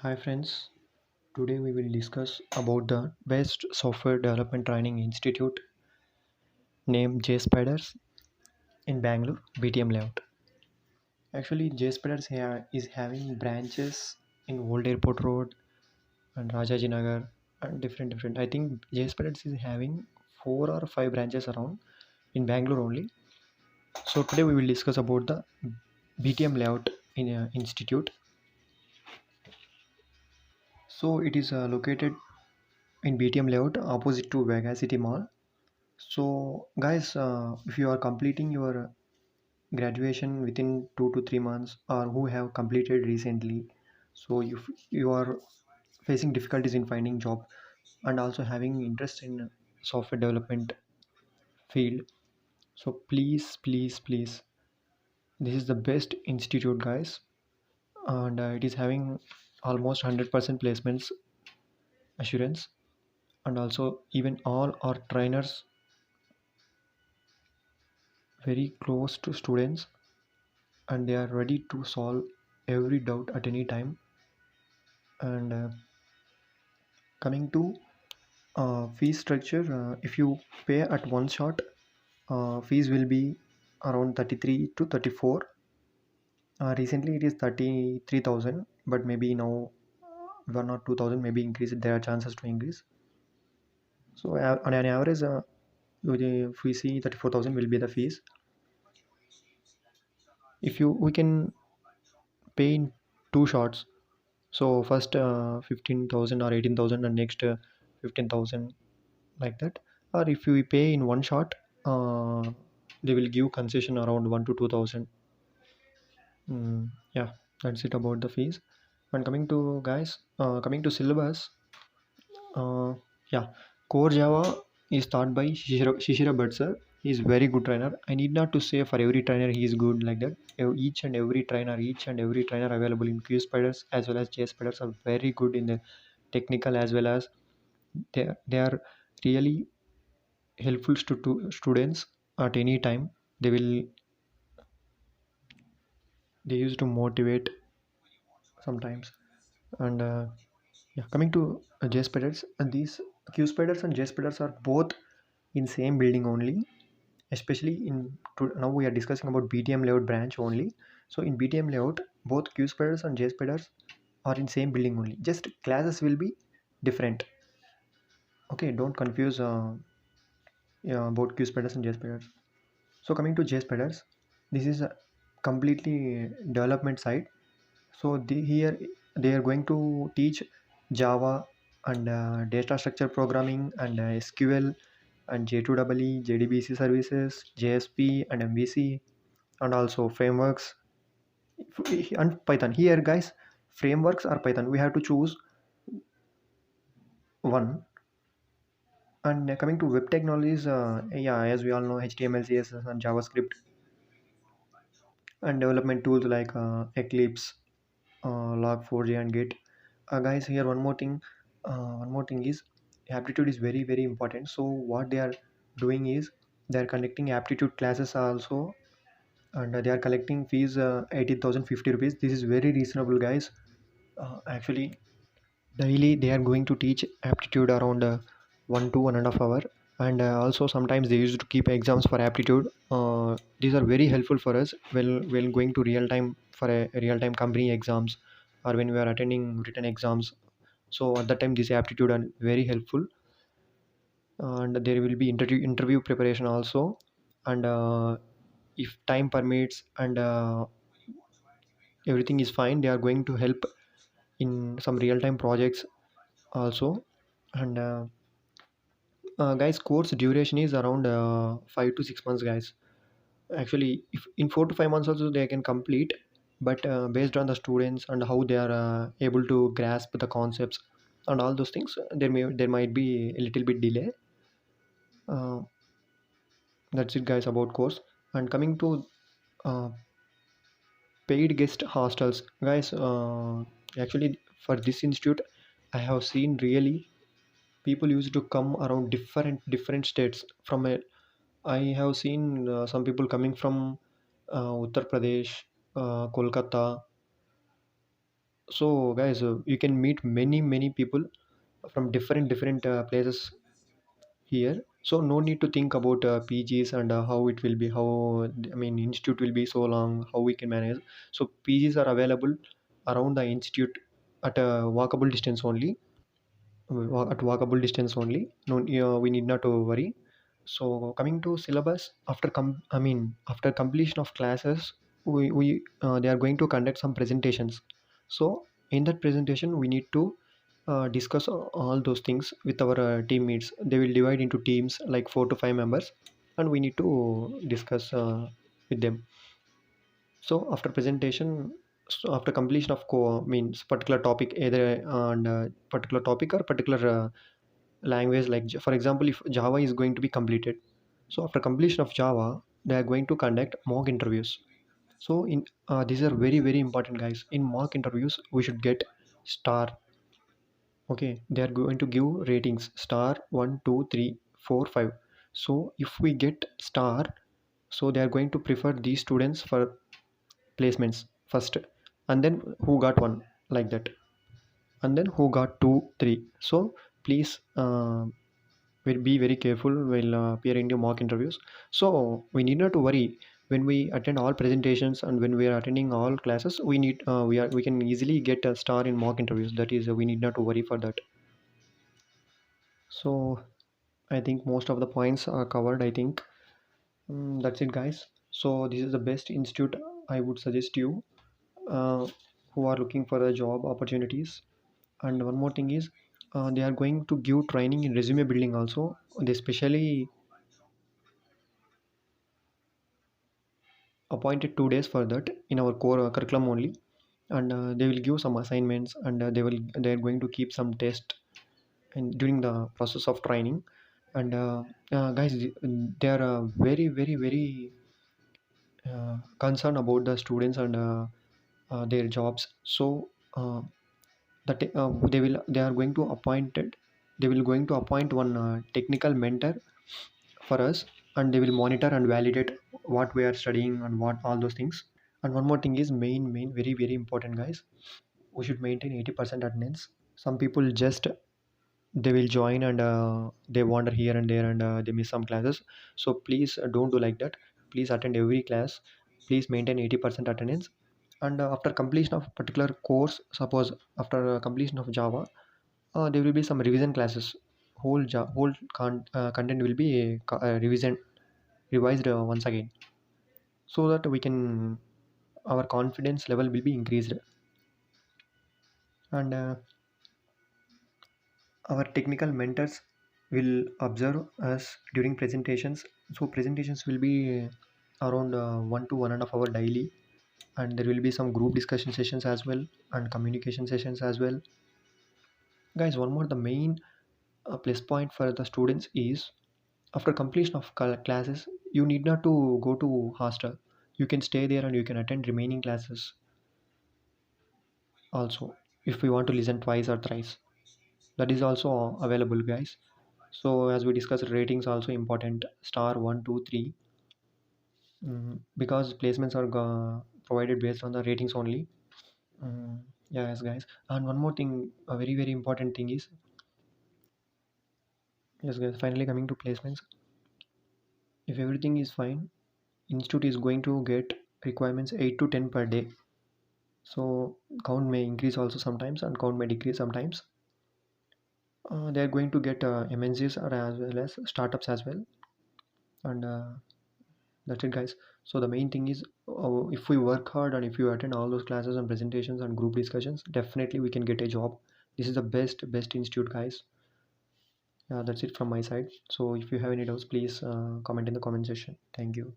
Hi friends, today we will discuss about the best software development training institute named JSpiders in Bangalore, BTM layout. Actually, JSpiders is having branches in Old Airport Road and Rajaji Nagar and different. I think JSpiders is having 4 or 5 branches around in Bangalore only. So today we will discuss about the BTM layout in institute. So it is located in BTM layout opposite to Vega City Mall. So, guys, if you are completing your graduation within 2 to 3 months, or who have completed recently, so you are facing difficulties in finding job and also having interest in software development field. So please, this is the best institute, guys, and it is having almost 100% placements assurance, and also even all our trainers very close to students and they are ready to solve every doubt at any time. And coming to fee structure, if you pay at one shot, fees will be around 33 to 34. Recently it is 33,000, but maybe now 1 or 2,000 maybe increase, there are chances to increase. So on an average, if we see 34,000 will be the fees. If you we can pay in two shots. So first 15,000 or 18,000 and next 15,000, like that. Or if we pay in one shot, they will give concession around 1 to 2,000. Yeah, that's it about the fees. And coming to guys, coming to syllabus, uh, yeah, core Java is taught by Shishira Bhatt sir. He is very good trainer. I need not to say for every trainer he is good like that. Each and every trainer available in Q Spiders as well as J Spiders are very good in the technical as well as they are really helpful to students at any time. They will they used to motivate sometimes. And yeah, coming to J Spiders, and these Q Spiders and J Spiders are both in same building only, especially now we are discussing about BTM layout branch only. So in BTM layout both Q Spiders and J Spiders are in same building only, just classes will be different. Okay, don't confuse yeah, about Q Spiders and J Spiders. So coming to J Spiders, this is a completely development side. So here they are going to teach Java and data structure programming and SQL and J2EE, JDBC services, JSP and MVC, and also frameworks and Python. Here, guys, frameworks are Python. We have to choose one. And coming to web technologies, yeah, as we all know, HTML, CSS, and JavaScript, and development tools like Eclipse, Log4j, and Git. Guys, here one more thing is aptitude is very important. So what they are doing is they are conducting aptitude classes also, and they are collecting fees 18,050 rupees. This is very reasonable, guys. Actually, daily they are going to teach aptitude around 1 to 1.5 hour, and also sometimes they used to keep exams for aptitude. These are very helpful for us when going to real time for a real time company exams, or when we are attending written exams. So at that time this aptitude are very helpful, and there will be interview preparation also. And if time permits and everything is fine, they are going to help in some real time projects also. And guys, course duration is around 5 to 6 months, guys. Actually, if in 4 to 5 months also they can complete, but based on the students and how they are able to grasp the concepts and all those things, there might be a little bit delay. uh, that's it, guys, about course. And coming to uh, paid guest hostels, guys, actually for this institute I have seen really people used to come around different states from a I have seen some people coming from Uttar Pradesh, Kolkata, So guys, you can meet many people from different places here. So no need to think about PGs and how it will be, how I mean institute will be so long, how we can manage. So PGs are available around the institute at a walkable distance only. At walkable distance only. No, we need not to worry. So coming to syllabus, I mean after completion of classes, we they are going to conduct some presentations. So in that presentation, we need to discuss all those things with our teammates. They will divide into teams like 4 to 5 members, and we need to discuss with them. So after presentation, so after completion of means particular topic, either on particular topic or particular language, like for example, if Java is going to be completed, so after completion of Java, they are going to conduct mock interviews. So in these are very important, guys. In mock interviews, we should get star. Okay, they are going to give ratings star 1, 2, 3, 4, 5. So if we get star, so they are going to prefer these students for placements first, and then who got one, like that, and then who got two, three. So please will be very careful while appearing to mock interviews. So we need not to worry when we attend all presentations and when we are attending all classes. We can easily get a star in mock interviews. That is, we need not to worry for that. So I think most of the points are covered. I think that's it, guys. So this is the best institute I would suggest you uh, who are looking for a job opportunities. And one more thing is, they are going to give training in resume building also. They specially appointed 2 days for that in our core curriculum only, and they will give some assignments, and they are going to keep some test and during the process of training. And guys, they are very concerned about the students and their jobs. So that they are going to appoint one technical mentor for us, and they will monitor and validate what we are studying and what all those things. And one more thing is main very important, guys. We should maintain 80% attendance. Some people just they will join and they wander here and there, and they miss some classes. So please don't do like that. Please attend every class. Please maintain 80% attendance. And after completion of particular course, suppose after completion of Java, there will be some revision classes. Whole content will be revised once again, so that we can our confidence level will be increased. And our technical mentors will observe us during presentations. So presentations will be around 1 to 1.5 hour daily, and there will be some group discussion sessions as well, and communication sessions as well. Guys, one more the main plus point for the students is, after completion of classes, you need not to go to hostel. You can stay there and you can attend remaining classes also, if we want to listen twice or thrice. That is also available, guys. So as we discussed, ratings also important, star 1, 2, 3, because placements are provided based on the ratings only. Yes, guys. And one more thing, a very important thing is, yes, guys. Finally, coming to placements, if everything is fine, institute is going to get requirements 8 to 10 per day. So count may increase also sometimes, and count may decrease sometimes. They are going to get MNCs or as well as startups as well, and that's it, guys. So the main thing is, if we work hard and if you attend all those classes and presentations and group discussions, definitely we can get a job. This is the best institute, guys. Yeah, that's it from my side. So if you have any doubts, please comment in the comment section. Thank you.